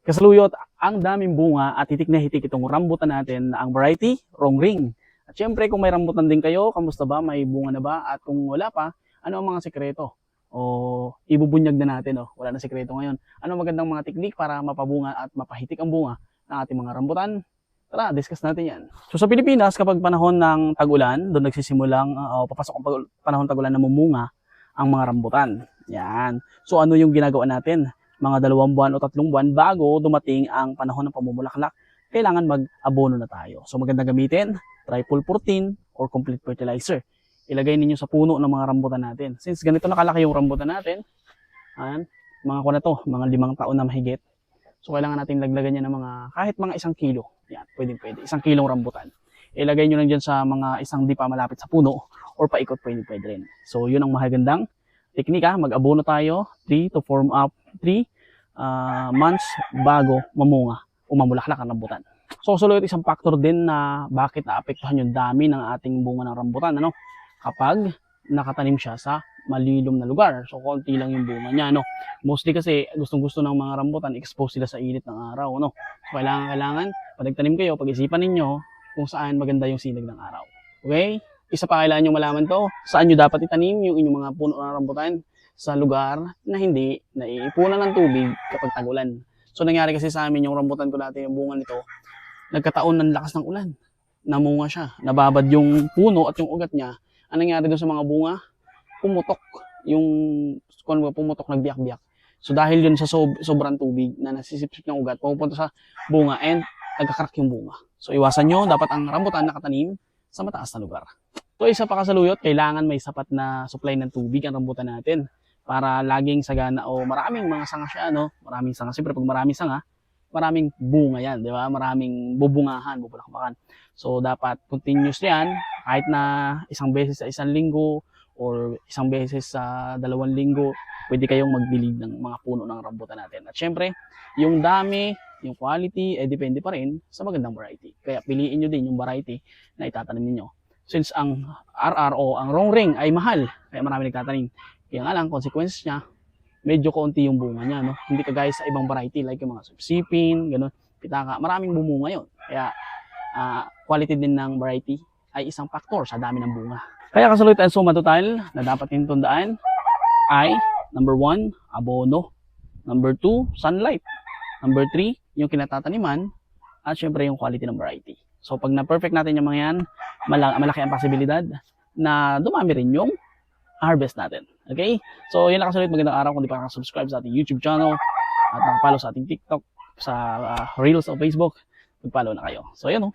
Kasaluyot, ang daming bunga at hitik na hitik itong rambutan natin na ang variety, Ronggring. At syempre kung may rambutan din kayo, kamusta ba? May bunga na ba? At kung wala pa, ano ang mga sekreto? O ibubunyag na natin, wala na sekreto ngayon. Ano magandang mga teknik para mapabunga at mapahitik ang bunga ng ating mga rambutan? Tara, discuss natin yan. So sa Pilipinas, kapag panahon ng tag-ulan, doon nagsisimulang papasok ang panahon ng tag-ulan na mumunga ang mga rambutan. Yan. So ano yung ginagawa natin? Mga 2 buwan o 3 buwan bago dumating ang panahon ng pamumulaklak, kailangan mag-abono na tayo. So maganda gamitin, triple 14 or complete fertilizer. Ilagay ninyo sa puno ng mga rambutan natin. Since ganito nakalaki yung rambutan natin, ayan, mga ko na to, mga 5 taon na mahigit. So kailangan natin laglagan niya ng mga, kahit mga 1 kilo. Yan, pwede. 1 kilong rambutan. Ilagay nyo lang dyan sa mga isang di pa malapit sa puno or paikot, pwede rin. So yun ang mahagandang teknika, mag-abono tayo 3 to 4 months bago mamunga o mamulaklak ang rambutan. So sulit isang factor din na bakit naapektuhan yung dami ng ating bunga ng rambutan, kapag nakatanim siya sa malilom na lugar. So konti lang yung bunga niya, Mostly kasi gustong-gusto ng mga rambutan expose sila sa init ng araw, So kailangan pag nagtanim kayo, pag-isipan ninyo kung saan maganda yung sinag ng araw. Okay? Isa pa kailangan nyo malaman to, saan nyo dapat itanim yung inyong mga puno ng rambutan sa lugar na hindi naiipunan ng tubig kapag tag-ulan. So nangyari kasi sa amin yung rambutan ko dati, yung bunga nito, nagkataon ng lakas ng ulan. Namunga siya, nababad yung puno at yung ugat niya. Ang nangyari doon sa mga bunga, pumutok. Pumutok, nagbiyak-biyak. So dahil yun sa sobrang tubig na nasisipsip ng ugat, pupunta sa bunga and nagkakrak yung bunga. So iwasan nyo, dapat ang rambutan nakatanim sa mataas na lugar. So isa pa kasaluyot, kailangan may sapat na supply ng tubig ang rambutan natin para laging sagana o maraming mga sanga siya, Maraming sanga. Siyempre pag maraming sanga, maraming bunga yan, di ba? Maraming bubungahan, bubulakbakan. So dapat continuous yan, kahit na isang beses sa 1 linggo or isang beses sa 2 linggo, pwede kayong magdilig ng mga puno ng rambutan natin. At syempre, yung dami, yung quality, depende pa rin sa magandang variety. Kaya piliin nyo din yung variety na itatanim ninyo. Since ang RR o ang Ronggring ay mahal, kaya marami nagtatanim. Kaya nga lang, consequence niya, medyo konti yung bunga niya, Hindi kagaya sa ibang variety like yung mga sipsipin, ganun, pitaka, maraming bumunga yun. Kaya quality din ng variety ay isang factor sa dami ng bunga. Kaya kasaluit ang suma total na dapat tindaan ay number 1, abono. Number 2, sunlight. Number 3, yung kinatataniman. At syempre yung quality ng variety. So pag na-perfect natin yung mga yan, malaki ang posibilidad na dumami rin yung harvest natin. Okay? So yun lang kasaluit, magandang araw. Kung di pa nakasubscribe sa ating YouTube channel at nakapollow sa ating TikTok, sa Reels o Facebook, mag-follow na kayo. So yun